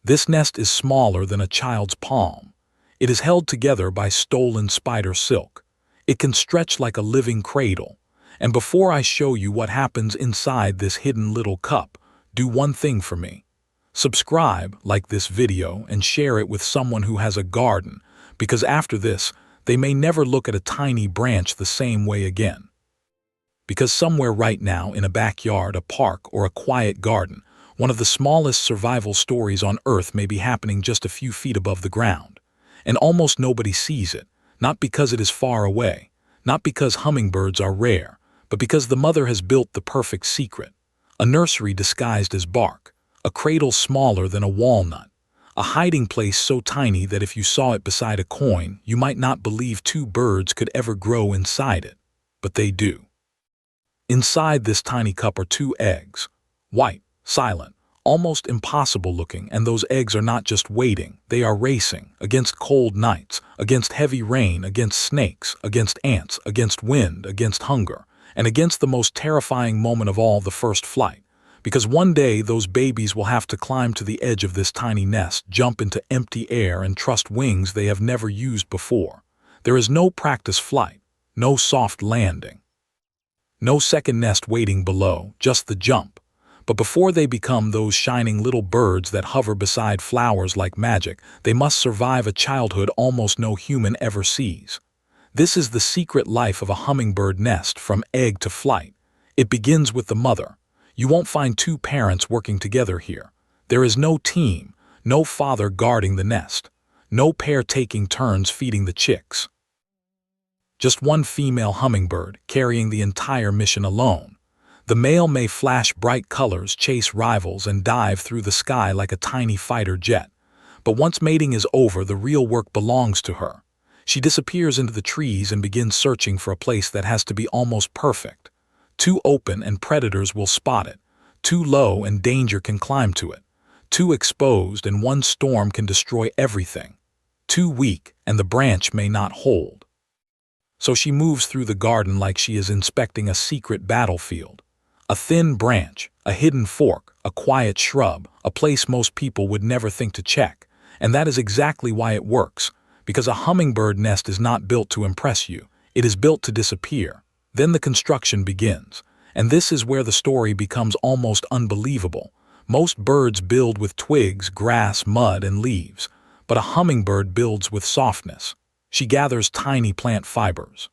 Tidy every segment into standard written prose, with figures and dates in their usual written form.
This nest is smaller than a child's palm. It is held together by stolen spider silk. It can stretch like a living cradle. And before I show you what happens inside this hidden little cup, do one thing for me. Subscribe, like this video, and share it with someone who has a garden, because after this, they may never look at a tiny branch the same way again. Because somewhere right now in a backyard, a park, or a quiet garden, one of the smallest survival stories on Earth may be happening just a few feet above the ground. And almost nobody sees it, not because it is far away, not because hummingbirds are rare, but because the mother has built the perfect secret. A nursery disguised as bark, a cradle smaller than a walnut, a hiding place so tiny that if you saw it beside a coin, you might not believe two birds could ever grow inside it. But they do. Inside this tiny cup are two eggs, white, silent, almost impossible looking, and those eggs are not just waiting, they are racing, against cold nights, against heavy rain, against snakes, against ants, against wind, against hunger, and against the most terrifying moment of all, the first flight. Because one day those babies will have to climb to the edge of this tiny nest, jump into empty air, and trust wings they have never used before. There is no practice flight, no soft landing, no second nest waiting below, just the jump. But before they become those shining little birds that hover beside flowers like magic, they must survive a childhood almost no human ever sees. This is the secret life of a hummingbird nest, from egg to flight. It begins with the mother. You won't find two parents working together here. There is no team, no father guarding the nest, no pair taking turns feeding the chicks. Just one female hummingbird carrying the entire mission alone. The male may flash bright colors, chase rivals, and dive through the sky like a tiny fighter jet. But once mating is over, the real work belongs to her. She disappears into the trees and begins searching for a place that has to be almost perfect. Too open and predators will spot it. Too low and danger can climb to it. Too exposed and one storm can destroy everything. Too weak and the branch may not hold. So she moves through the garden like she is inspecting a secret battlefield. A thin branch, a hidden fork, a quiet shrub, a place most people would never think to check. And that is exactly why it works. Because a hummingbird nest is not built to impress you, it is built to disappear. Then the construction begins. And this is where the story becomes almost unbelievable. Most birds build with twigs, grass, mud, and leaves. But a hummingbird builds with softness. She gathers tiny plant fibers,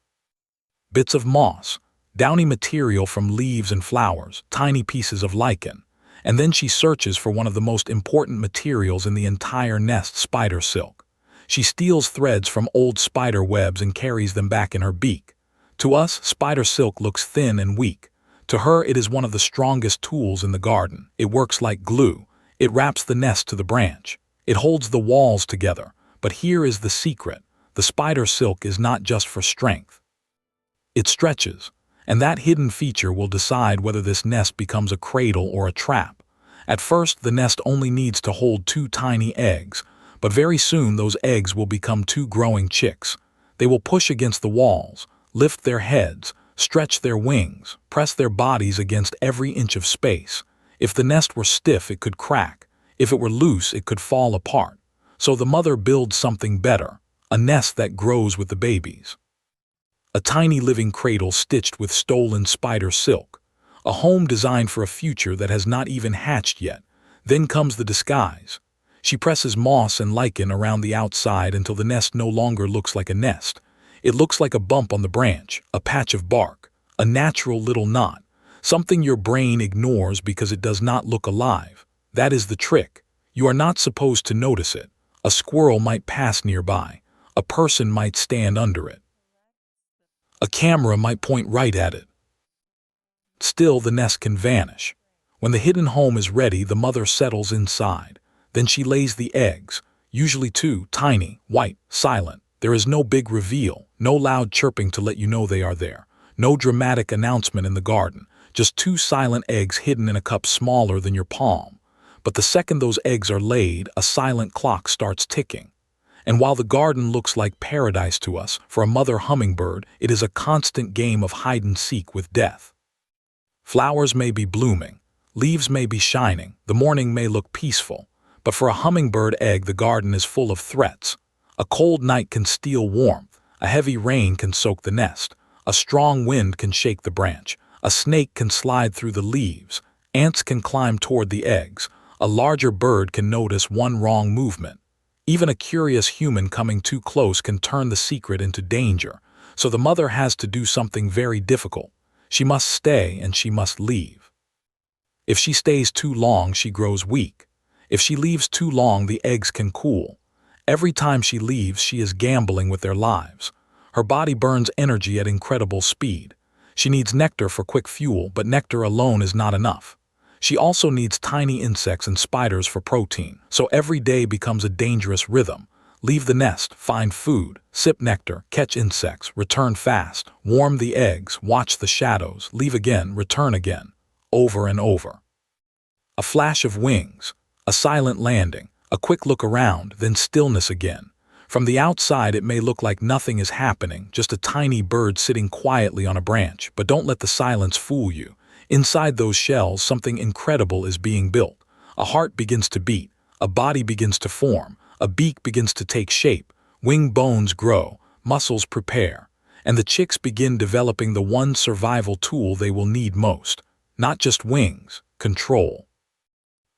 bits of moss, downy material from leaves and flowers, tiny pieces of lichen, and then she searches for one of the most important materials in the entire nest, spider silk. She steals threads from old spider webs and carries them back in her beak. To us, spider silk looks thin and weak. To her, it is one of the strongest tools in the garden. It works like glue. It wraps the nest to the branch. It holds the walls together. But here is the secret. The spider silk is not just for strength. It stretches, and that hidden feature will decide whether this nest becomes a cradle or a trap. At first, the nest only needs to hold two tiny eggs, but very soon those eggs will become two growing chicks. They will push against the walls, lift their heads, stretch their wings, press their bodies against every inch of space. If the nest were stiff, it could crack. If it were loose, it could fall apart. So the mother builds something better. A nest that grows with the babies. A tiny living cradle stitched with stolen spider silk. A home designed for a future that has not even hatched yet. Then comes the disguise. She presses moss and lichen around the outside until the nest no longer looks like a nest. It looks like a bump on the branch, a patch of bark, a natural little knot, something your brain ignores because it does not look alive. That is the trick. You are not supposed to notice it. A squirrel might pass nearby. A person might stand under it. A camera might point right at it. Still, the nest can vanish. When the hidden home is ready, the mother settles inside. Then she lays the eggs, usually two, tiny, white, silent. There is no big reveal, no loud chirping to let you know they are there, no dramatic announcement in the garden, just two silent eggs hidden in a cup smaller than your palm. But the second those eggs are laid, a silent clock starts ticking. And while the garden looks like paradise to us, for a mother hummingbird, it is a constant game of hide-and-seek with death. Flowers may be blooming, leaves may be shining, the morning may look peaceful, But for a hummingbird egg, the garden is full of threats. A cold night can steal warmth, a heavy rain can soak the nest, a strong wind can shake the branch, a snake can slide through the leaves, ants can climb toward the eggs, a larger bird can notice one wrong movement. Even a curious human coming too close can turn the secret into danger, so the mother has to do something very difficult. She must stay and she must leave. If she stays too long, she grows weak. If she leaves too long, the eggs can cool. Every time she leaves, she is gambling with their lives. Her body burns energy at incredible speed. She needs nectar for quick fuel, but nectar alone is not enough. She also needs tiny insects and spiders for protein, so every day becomes a dangerous rhythm. Leave the nest, find food, sip nectar, catch insects, return fast, warm the eggs, watch the shadows, leave again, return again, over and over. A flash of wings, a silent landing, a quick look around, then stillness again. From the outside, it may look like nothing is happening, just a tiny bird sitting quietly on a branch, but don't let the silence fool you. Inside those shells, something incredible is being built. A heart begins to beat, a body begins to form, a beak begins to take shape, wing bones grow, muscles prepare, and the chicks begin developing the one survival tool they will need most. Not just wings, control.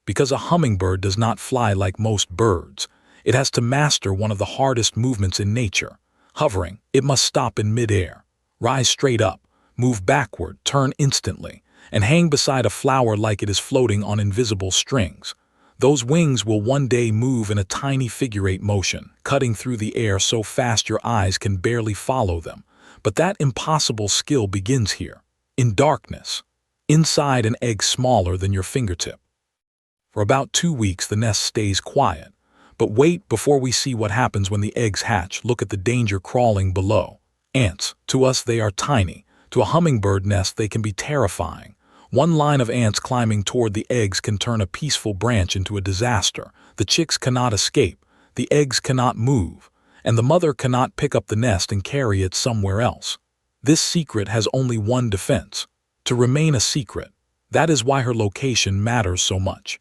Because a hummingbird does not fly like most birds, it has to master one of the hardest movements in nature. Hovering, it must stop in midair, rise straight up, move backward, turn instantly, and hang beside a flower like it is floating on invisible strings. Those wings will one day move in a tiny figure-8 motion, cutting through the air so fast your eyes can barely follow them. But that impossible skill begins here, in darkness, inside an egg smaller than your fingertip. For about 2 weeks, the nest stays quiet. But wait, before we see what happens when the eggs hatch, look at the danger crawling below. Ants. To us, they are tiny. To a hummingbird nest, they can be terrifying. One line of ants climbing toward the eggs can turn a peaceful branch into a disaster. The chicks cannot escape, the eggs cannot move, and the mother cannot pick up the nest and carry it somewhere else. This secret has only one defense: to remain a secret. That is why her location matters so much.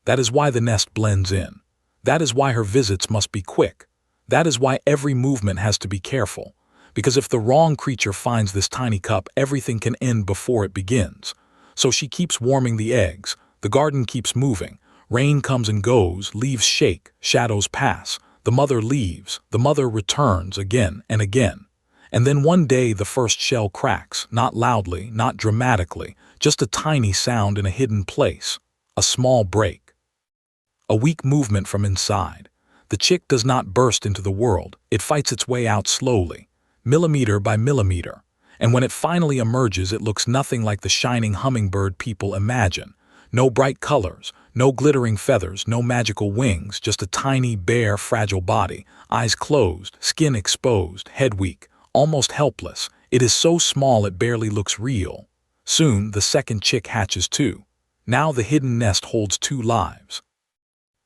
That is why the nest blends in. That is why her visits must be quick. That is why every movement has to be careful. Because if the wrong creature finds this tiny cup, everything can end before it begins. So she keeps warming the eggs, the garden keeps moving, rain comes and goes, leaves shake, shadows pass, the mother leaves, the mother returns again and again. And then one day the first shell cracks, not loudly, not dramatically, just a tiny sound in a hidden place, a small break. A weak movement from inside. The chick does not burst into the world, it fights its way out slowly, millimeter by millimeter, and when it finally emerges, it looks nothing like the shining hummingbird people imagine. No bright colors, no glittering feathers, no magical wings, just a tiny, bare, fragile body, eyes closed, skin exposed, head weak, almost helpless. It is so small it barely looks real. Soon, the second chick hatches too. Now the hidden nest holds 2 lives.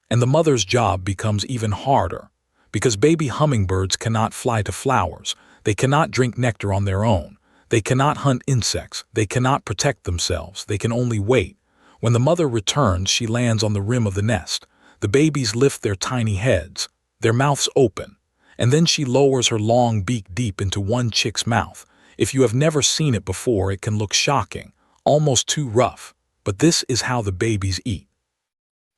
And the mother's job becomes even harder, because baby hummingbirds cannot fly to flowers, they cannot drink nectar on their own, they cannot hunt insects, they cannot protect themselves, they can only wait. When the mother returns, she lands on the rim of the nest. The babies lift their tiny heads, their mouths open, and then she lowers her long beak deep into one chick's mouth. If you have never seen it before, it can look shocking, almost too rough, but this is how the babies eat.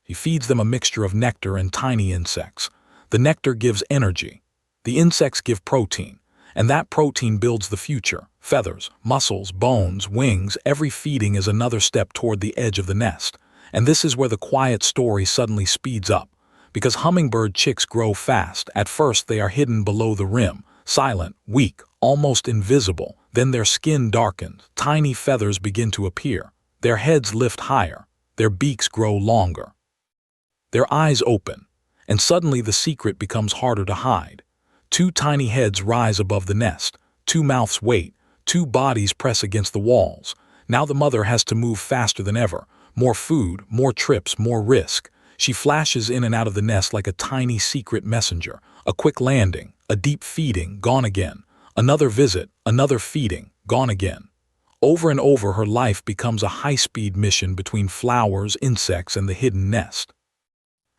He feeds them a mixture of nectar and tiny insects. The nectar gives energy. The insects give protein, and that protein builds the future. Feathers, muscles, bones, wings, every feeding is another step toward the edge of the nest. And this is where the quiet story suddenly speeds up. Because hummingbird chicks grow fast, at first they are hidden below the rim, silent, weak, almost invisible. Then their skin darkens, tiny feathers begin to appear. Their heads lift higher, their beaks grow longer. Their eyes open, and suddenly the secret becomes harder to hide. 2 tiny heads rise above the nest, 2 mouths wait, 2 bodies press against the walls. Now the mother has to move faster than ever. More food, more trips, more risk. She flashes in and out of the nest like a tiny secret messenger. A quick landing, a deep feeding, gone again. Another visit, another feeding, gone again. Over and over, her life becomes a high-speed mission between flowers, insects, and the hidden nest.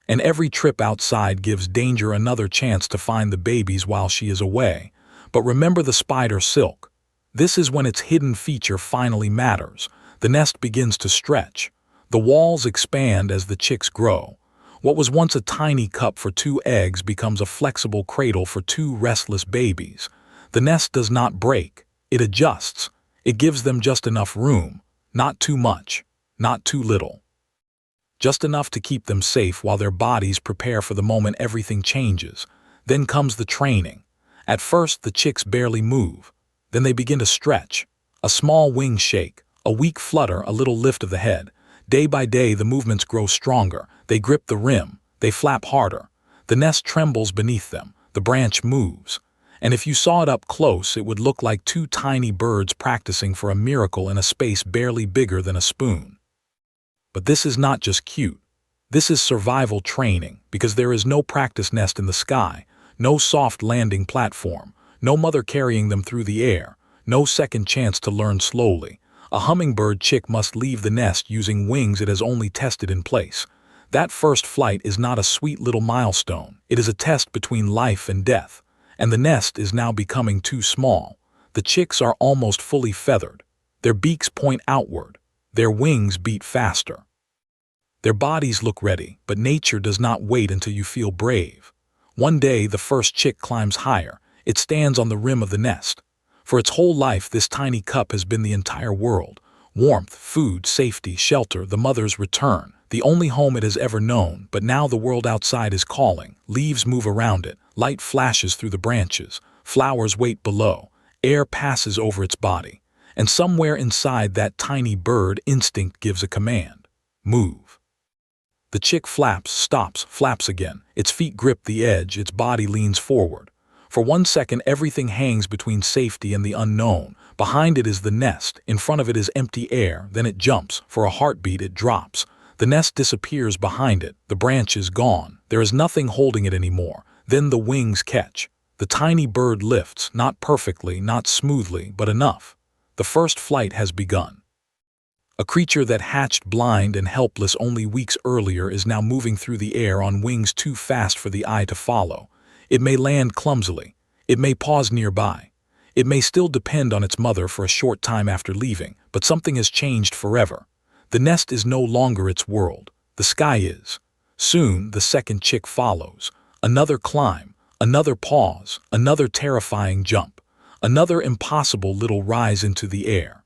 And every trip outside gives danger another chance to find the babies while she is away. But remember the spider silk. This is when its hidden feature finally matters. The nest begins to stretch. The walls expand as the chicks grow. What was once a tiny cup for 2 eggs becomes a flexible cradle for 2 restless babies. The nest does not break. It adjusts. It gives them just enough room. Not too much. Not too little. Just enough to keep them safe while their bodies prepare for the moment everything changes. Then comes the training. At first, the chicks barely move. Then they begin to stretch. A small wing shake, a weak flutter, a little lift of the head. Day by day, the movements grow stronger. They grip the rim. They flap harder. The nest trembles beneath them. The branch moves. And if you saw it up close, it would look like 2 tiny birds practicing for a miracle in a space barely bigger than a spoon. But this is not just cute. This is survival training, because there is no practice nest in the sky, no soft landing platform, no mother carrying them through the air, no second chance to learn slowly. A hummingbird chick must leave the nest using wings it has only tested in place. That first flight is not a sweet little milestone. It is a test between life and death. And the nest is now becoming too small. The chicks are almost fully feathered. Their beaks point outward. Their wings beat faster. Their bodies look ready, but nature does not wait until you feel brave. One day, the first chick climbs higher. It stands on the rim of the nest. For its whole life, this tiny cup has been the entire world. Warmth, food, safety, shelter, the mother's return. The only home it has ever known, but now the world outside is calling. Leaves move around it. Light flashes through the branches. Flowers wait below. Air passes over its body. And somewhere inside that tiny bird, instinct gives a command. Move. The chick flaps, stops, flaps again. Its feet grip the edge, its body leans forward. For 1 second, everything hangs between safety and the unknown. Behind it is the nest. In front of it is empty air. Then it jumps. For a heartbeat, it drops. The nest disappears behind it. The branch is gone. There is nothing holding it anymore. Then the wings catch. The tiny bird lifts, not perfectly, not smoothly, but enough. The first flight has begun. A creature that hatched blind and helpless only weeks earlier is now moving through the air on wings too fast for the eye to follow. It may land clumsily. It may pause nearby. It may still depend on its mother for a short time after leaving, but something has changed forever. The nest is no longer its world. The sky is. Soon, the second chick follows. Another climb, another pause, another terrifying jump, another impossible little rise into the air.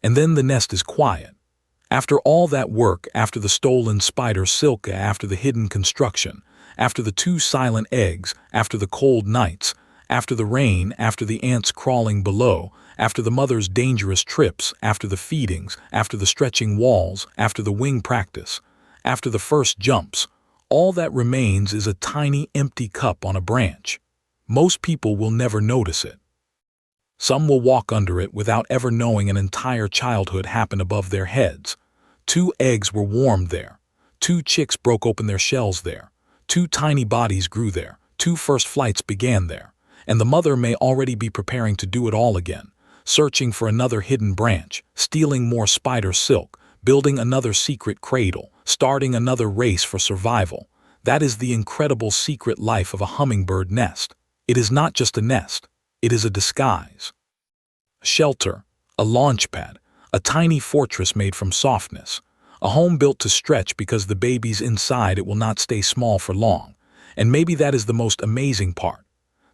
And then the nest is quiet. After all that work, after the stolen spider silk, after the hidden construction, after the 2 silent eggs, after the cold nights, after the rain, after the ants crawling below, after the mother's dangerous trips, after the feedings, after the stretching walls, after the wing practice, after the first jumps, all that remains is a tiny empty cup on a branch. Most people will never notice it. Some will walk under it without ever knowing an entire childhood happened above their heads. 2 eggs were warmed there. 2 chicks broke open their shells there. 2 tiny bodies grew there. 2 first flights began there. And the mother may already be preparing to do it all again, searching for another hidden branch, stealing more spider silk, building another secret cradle, starting another race for survival. That is the incredible secret life of a hummingbird nest. It is not just a nest. It is a disguise. A shelter, a launchpad, a tiny fortress made from softness, a home built to stretch because the babies inside it will not stay small for long. And maybe that is the most amazing part.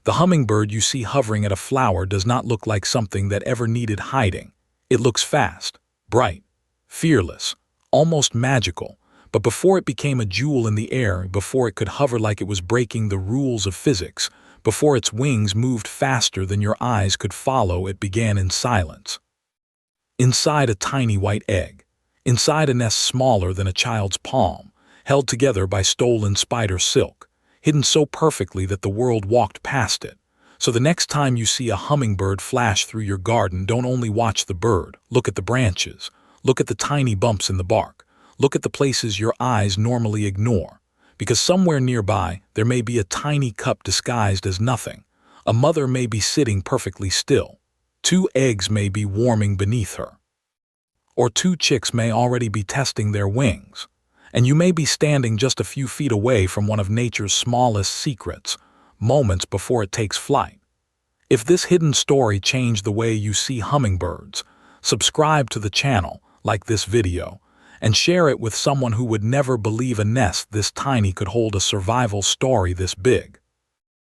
The hummingbird you see hovering at a flower does not look like something that ever needed hiding. It looks fast, bright, fearless, almost magical. But before it became a jewel in the air, before it could hover like it was breaking the rules of physics, before its wings moved faster than your eyes could follow, it began in silence. Inside a tiny white egg, inside a nest smaller than a child's palm, held together by stolen spider silk, hidden so perfectly that the world walked past it. So the next time you see a hummingbird flash through your garden, don't only watch the bird, look at the branches, look at the tiny bumps in the bark, look at the places your eyes normally ignore. Because somewhere nearby, there may be a tiny cup disguised as nothing. A mother may be sitting perfectly still. 2 eggs may be warming beneath her. Or 2 chicks may already be testing their wings. And you may be standing just a few feet away from one of nature's smallest secrets, moments before it takes flight. If this hidden story changed the way you see hummingbirds, subscribe to the channel, like this video, and share it with someone who would never believe a nest this tiny could hold a survival story this big.